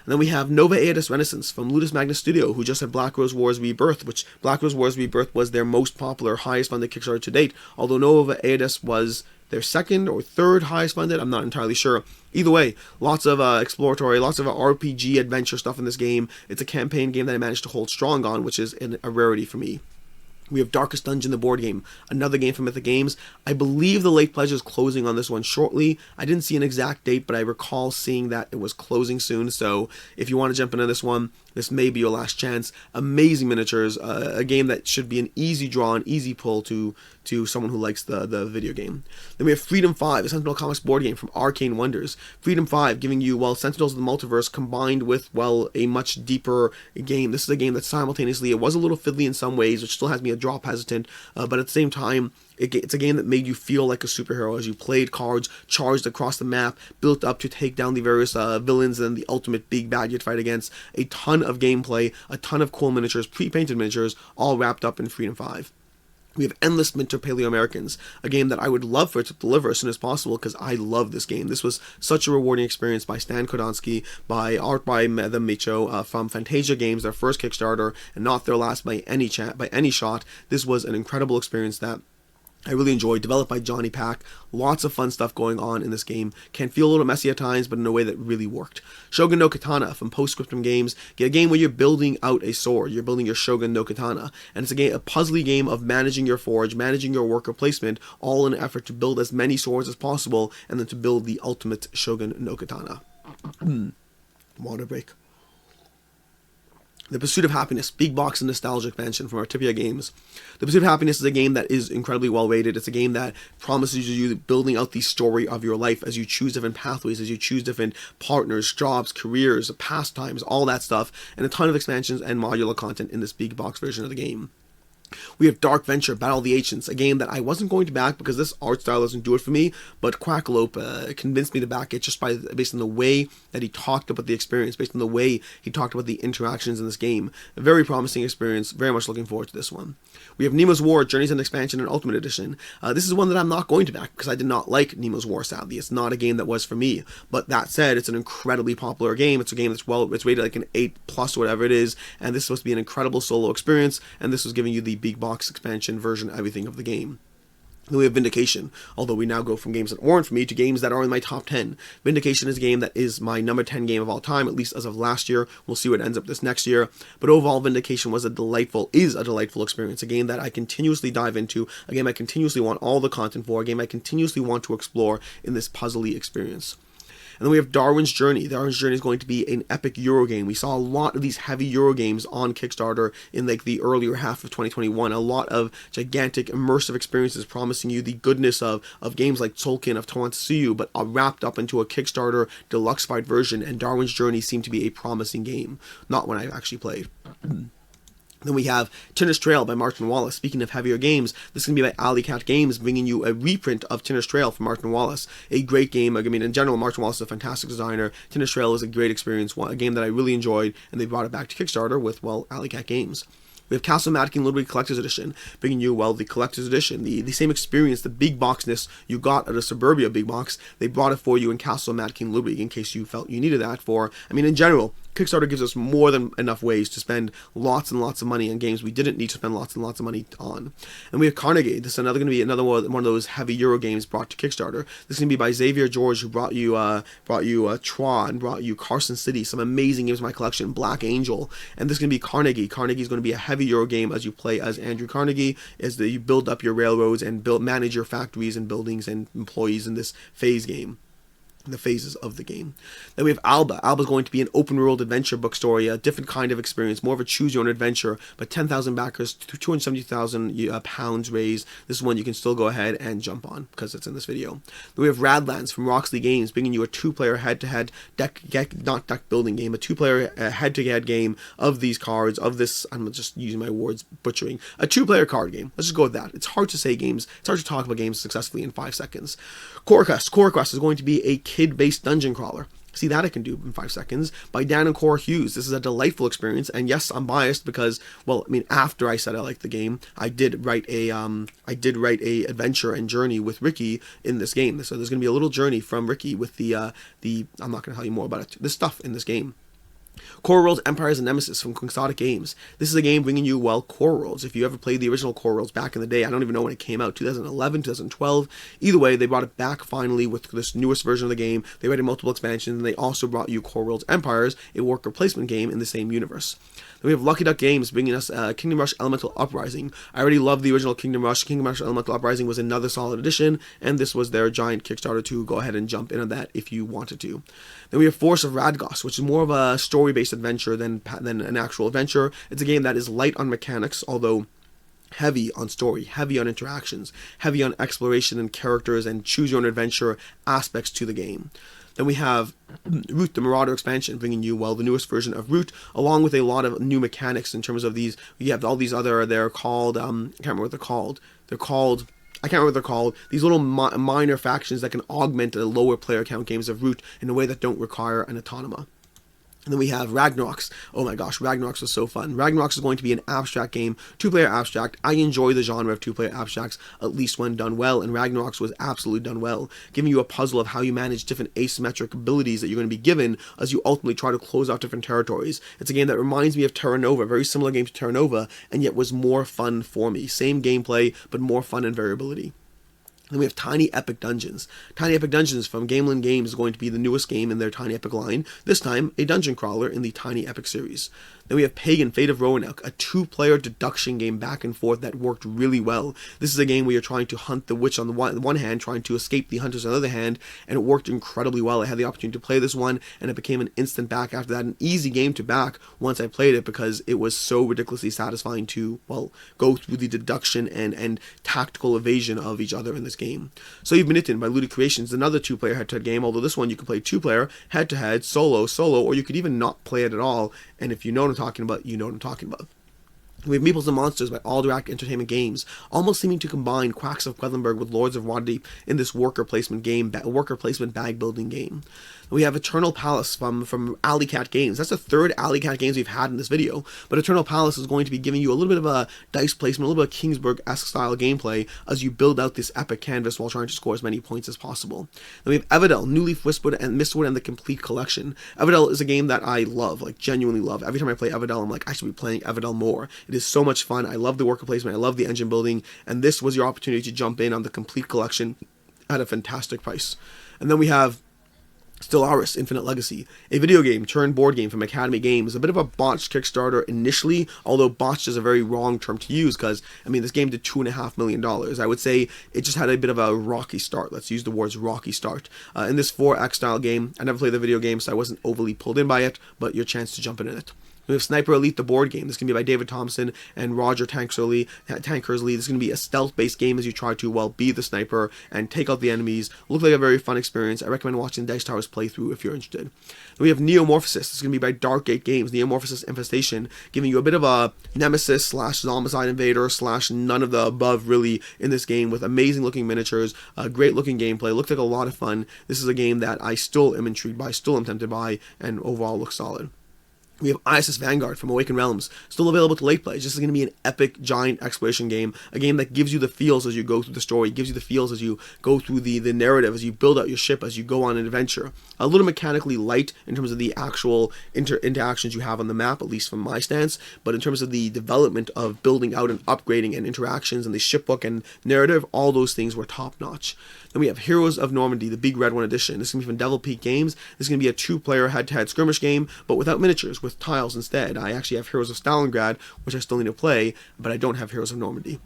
And then we have Novadas Renaissance from Ludus Magnus Studio, who just had Black Rose Wars Rebirth, which Black Rose Wars Rebirth was their most popular, highest funded Kickstarter to date, although Novadas was their second or third highest funded, I'm not entirely sure. Either way, lots of exploratory, lots of RPG adventure stuff in this game. It's a campaign game that I managed to hold strong on, which is a rarity for me. We have Darkest Dungeon, the board game, another game from Mythic Games. I believe the late pledge is closing on this one shortly. I didn't see an exact date, but I recall seeing that it was closing soon. So if you want to jump into this one, this may be your last chance. Amazing miniatures, a game that should be an easy draw, an easy pull to someone who likes the video game. Then we have Freedom 5, a Sentinel Comics board game from Arcane Wonders. Freedom 5 giving you, well, Sentinels of the Multiverse combined with, well, a much deeper game. This is a game that simultaneously, it was a little fiddly in some ways, which still has me a drop hesitant, but at the same time, it's a game that made you feel like a superhero as you played cards, charged across the map, built up to take down the various villains and the ultimate big bad you'd fight against. A ton of gameplay, a ton of cool miniatures, pre-painted miniatures, all wrapped up in Freedom 5. We have Endless Winter Paleo-Americans, a game that I would love for it to deliver as soon as possible because I love this game. This was such a rewarding experience by Stan Kodonsky, by art by the Micho, from Fantasia Games, their first Kickstarter, and not their last by any shot. This was an incredible experience that I really enjoyed, developed by Johnny Pack. Lots of fun stuff going on in this game. Can feel a little messy at times, but in a way that really worked. Shogun no Katana from Postscriptum Games. Get a game where you're building out a sword. You're building your Shogun no Katana. And it's a puzzly game of managing your forge, managing your worker placement, all in an effort to build as many swords as possible, and then to build the ultimate Shogun no Katana. Water break. The Pursuit of Happiness, big box and nostalgia expansion from Artipia Games. The Pursuit of Happiness is a game that is incredibly well rated. It's a game that promises you building out the story of your life as you choose different pathways, as you choose different partners, jobs, careers, pastimes, all that stuff, and a ton of expansions and modular content in this big box version of the game. We have Dark Venture, Battle of the Ancients, a game that I wasn't going to back because this art style doesn't do it for me, but Quackalope convinced me to back it just based on the way that he talked about the experience, based on the way he talked about the interactions in this game. A very promising experience, very much looking forward to this one. We have Nemo's War, Journeys and Expansion and Ultimate Edition. This is one that I'm not going to back because I did not like Nemo's War, sadly. It's not a game that was for me, but that said, it's an incredibly popular game. It's a game that's it's rated like an 8+ or whatever it is, and this is supposed to be an incredible solo experience, and this was giving you the big box expansion version, everything of the game. Then we have Vindication, although we now go from games that weren't for me to games that are in my top 10. Vindication is a game that is my number 10 game of all time, at least as of last year. We'll see what ends up this next year. But overall, Vindication is a delightful experience, a game that I continuously dive into, a game I continuously want all the content for, a game I continuously want to explore in this puzzly experience. And then we have Darwin's Journey. Darwin's Journey is going to be an epic Euro game. We saw a lot of these heavy Euro games on Kickstarter in like the earlier half of 2021. A lot of gigantic immersive experiences promising you the goodness of games like Tolkien, of Towansuyu, but wrapped up into a Kickstarter deluxe-fied version, and Darwin's Journey seemed to be a promising game. Not one I've actually played. Then we have Tinner's Trail by Martin Wallace. Speaking of heavier games, this is going to be by Alley Cat Games, bringing you a reprint of Tinner's Trail from Martin Wallace. A great game. I mean, in general, Martin Wallace is a fantastic designer. Tinner's Trail is a great experience, a game that I really enjoyed, and they brought it back to Kickstarter with, well, Alley Cat Games. We have Castle Mad King Ludwig Collector's Edition, bringing you, well, the Collector's Edition, the same experience, the big boxness you got at a Suburbia big box. They brought it for you in Castle Mad King Ludwig in case you felt you needed that for, I mean, in general, Kickstarter gives us more than enough ways to spend lots and lots of money on games we didn't need to spend lots and lots of money on. And we have Carnegie. This is going to be another one of those heavy Euro games brought to Kickstarter. This is going to be by Xavier George, who brought you Troyes and brought you Carson City, some amazing games in my collection, Black Angel. And this is going to be Carnegie. Carnegie is going to be a heavy Euro game as you play as Andrew Carnegie, as you build up your railroads and manage your factories and buildings and employees in this phase game. the phases of the game. Then we have Alba. Alba is going to be an open world adventure book story, a different kind of experience, more of a choose your own adventure, but 10,000 backers, 270,000 pounds raised. This is one you can still go ahead and jump on because it's in this video. Then we have Radlands from Roxley Games, bringing you a 2-player head-to-head not deck building game, a 2-player head-to-head game of these cards, of this, I'm just using my words, butchering, a 2-player card game. Let's just go with that. It's hard to say games, it's hard to talk about games successfully in 5 seconds. Corica Quest is going to be a kid-based dungeon crawler. See, that I can do in 5 seconds, by Dan and Cora Hughes. This is a delightful experience, and yes, I'm biased because, well, I mean, after I said I liked the game, I did write a adventure and journey with Ricky in this game. So there's going to be a little journey from Ricky with the I'm not going to tell you more about it, this stuff in this game. Core Worlds, Empires, and Nemesis from Quixotic Games. This is a game bringing you, well, Core Worlds. If you ever played the original Core Worlds back in the day, I don't even know when it came out, 2011, 2012. Either way, they brought it back finally with this newest version of the game. They added multiple expansions, and they also brought you Core Worlds Empires, a worker placement game in the same universe. Then we have Lucky Duck Games bringing us Kingdom Rush Elemental Uprising. I already love the original Kingdom Rush. Kingdom Rush Elemental Uprising was another solid addition, and this was their giant Kickstarter to go ahead and jump into that if you wanted to. Then we have Force of Radgos, which is more of a story-based adventure than an actual adventure. It's a game that is light on mechanics, although heavy on story, heavy on interactions, heavy on exploration and characters and choose-your-own-adventure aspects to the game. Then we have Root, the Marauder expansion, bringing you, well, the newest version of Root, along with a lot of new mechanics in terms of these. You have all these other, they're called, I can't remember what they're called. I can't remember what they're called. These little minor factions that can augment the lower player count games of Root in a way that don't require an autonoma. And then we have Ragnaroks. Oh my gosh, Ragnaroks was so fun. Ragnaroks is going to be an abstract game, 2-player abstract. I enjoy the genre of 2-player abstracts, at least when done well, and Ragnaroks was absolutely done well, giving you a puzzle of how you manage different asymmetric abilities that you're going to be given as you ultimately try to close out different territories. It's a game that reminds me of Terra Nova, a very similar game to Terra Nova, and yet was more fun for me. Same gameplay, but more fun and variability. Then we have Tiny Epic Dungeons. Tiny Epic Dungeons from Gamelin Games is going to be the newest game in their Tiny Epic line, this time a dungeon crawler in the Tiny Epic series. Then we have Pagan, Fate of Roanoke, a 2-player deduction game back and forth that worked really well. This is a game where you're trying to hunt the witch on the one hand, trying to escape the hunters on the other hand, and it worked incredibly well. I had the opportunity to play this one, and it became an instant back after that, an easy game to back once I played it because it was so ridiculously satisfying to, well, go through the deduction and tactical evasion of each other in this game. So You've Been Hit by Looted Creations, another 2-player head-to-head game, although this one you can play 2-player, head-to-head, solo, or you could even not play it at all, and if you know what I'm talking about, you know what I'm talking about. We have Meeples and Monsters by Alderac Entertainment Games, almost seeming to combine Quacks of Quedlinburg with Lords of Waterdeep in this worker placement bag building game. We have Eternal Palace from Alley Cat Games. That's the 3rd Alley Cat Games we've had in this video, but Eternal Palace is going to be giving you a little bit of a dice placement, a little bit of Kingsburg-esque style gameplay as you build out this epic canvas while trying to score as many points as possible. Then we have Everdell, New Leaf, Mistwood, and the Complete Collection. Everdell is a game that I love, like genuinely love. Every time I play Everdell, I'm like, I should be playing Everdell more. It is so much fun. I love the worker placement. I love the engine building, and this was your opportunity to jump in on the Complete Collection at a fantastic price. And then we have Stellaris Infinite Legacy, a video game turned board game from Academy Games, a bit of a botched Kickstarter initially, although botched is a very wrong term to use because, I mean, this game did $2.5 million. I would say it just had a bit of a rocky start. Let's use the words rocky start. In this 4X style game, I never played the video game, so I wasn't overly pulled in by it, but your chance to jump in it. We have Sniper Elite, the board game. This can be by David Thompson and Roger Tankersley. This is going to be a stealth-based game as you try to, well, be the sniper and take out the enemies. Look like a very fun experience. I recommend watching Dice Towers playthrough if you're interested. Then we have Neomorphosis. This is going to be by Darkgate Games. Neomorphosis Infestation, giving you a bit of a nemesis / zombicide invader / none of the above really in this game with amazing-looking miniatures, great-looking gameplay. Looks like a lot of fun. This is a game that I still am intrigued by, still am tempted by, and overall looks solid. We have Isis Vanguard from Awakened Realms, still available to late pledge. This is going to be an epic, giant exploration game, a game that gives you the feels as you go through the story, gives you the feels as you go through the narrative, as you build out your ship, as you go on an adventure. A little mechanically light in terms of the actual interactions you have on the map, at least from my stance, but in terms of the development of building out and upgrading and interactions and the shipbook and narrative, all those things were top-notch. Then we have Heroes of Normandy, the Big Red One edition. This is going to be from Devil Peak Games. This is going to be a 2-player head-to-head skirmish game, but without miniatures, with tiles instead. I actually have Heroes of Stalingrad, which I still need to play, but I don't have Heroes of Normandy.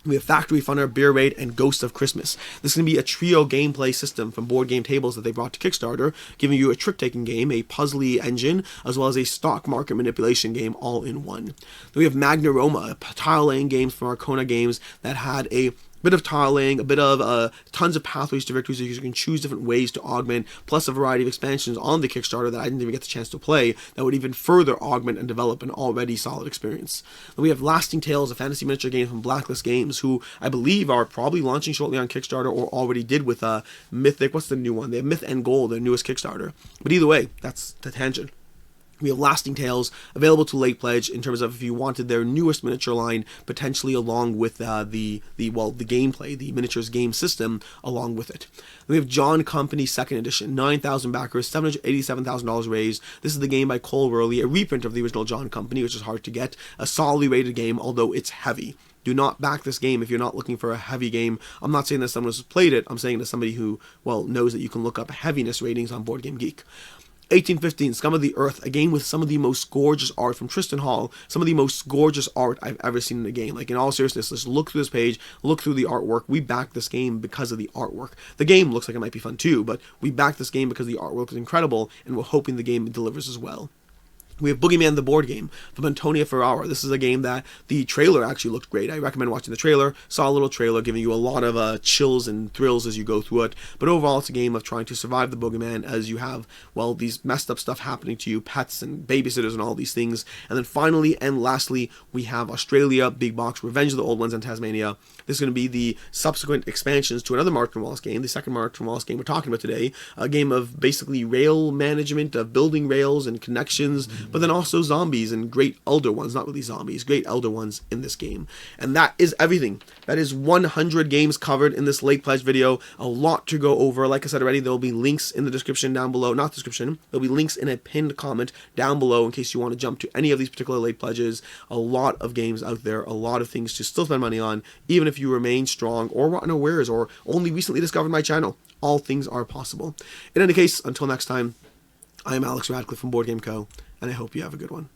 We have Factory Funner, Beer Raid, and Ghost of Christmas. This is going to be a trio gameplay system from Board Game Tables that they brought to Kickstarter, giving you a trick-taking game, a puzzly engine, as well as a stock market manipulation game all in one. Then we have Magnaroma, a tile-laying game from Arcona Games that had a bit of tiling, a bit of tons of pathways to victory, so you can choose different ways to augment, plus a variety of expansions on the Kickstarter that I didn't even get the chance to play that would even further augment and develop an already solid experience. Then we have Lasting Tales, a fantasy miniature game from Blacklist Games, who I believe are probably launching shortly on Kickstarter or already did with Mythic. What's the new one? They have Myth and Gold, their newest Kickstarter. But either way, that's the tangent. We have Lasting Tales, available to late pledge in terms of if you wanted their newest miniature line, potentially along with the gameplay, the miniatures game system along with it. Then we have John Company 2nd Edition, 9,000 backers, $787,000 raised. This is the game by Cole Worley, a reprint of the original John Company, which is hard to get. A solidly rated game, although it's heavy. Do not back this game if you're not looking for a heavy game. I'm not saying that someone who's played it. I'm saying that somebody who, knows that you can look up heaviness ratings on Board Game Geek. 1815, Scum of the Earth, a game with some of the most gorgeous art from Tristan Hall, some of the most gorgeous art I've ever seen in a game. Like, in all seriousness, let's look through this page, look through the artwork. We backed this game because of the artwork. The game looks like it might be fun too, but we backed this game because the artwork is incredible, and we're hoping the game delivers as well. We have Boogeyman the board game from Antonia Ferrara. This is a game that the trailer actually looked great. I recommend watching the trailer. Saw a little trailer giving you a lot of chills and thrills as you go through it. But overall, it's a game of trying to survive the Boogeyman as you have, these messed up stuff happening to you, pets and babysitters and all these things. And then finally and lastly, we have Australia, Big Box, Revenge of the Old Ones, and Tasmania. This is going to be the subsequent expansions to another Martin Wallace game, the second Martin Wallace game we're talking about today. A game of basically rail management, of building rails and connections, but then also zombies and great elder ones, not really zombies, great elder ones in this game. And that is everything. That is 100 games covered in this late pledge video. A lot to go over. Like I said already, there will be links in the description down below. Not description, there'll be links in a pinned comment down below in case you want to jump to any of these particular late pledges. A lot of games out there, a lot of things to still spend money on, even if you remain strong or unawares or only recently discovered my channel. All things are possible. In any case, until next time, I am Alex Radcliffe from Board Game Co., and I hope you have a good one.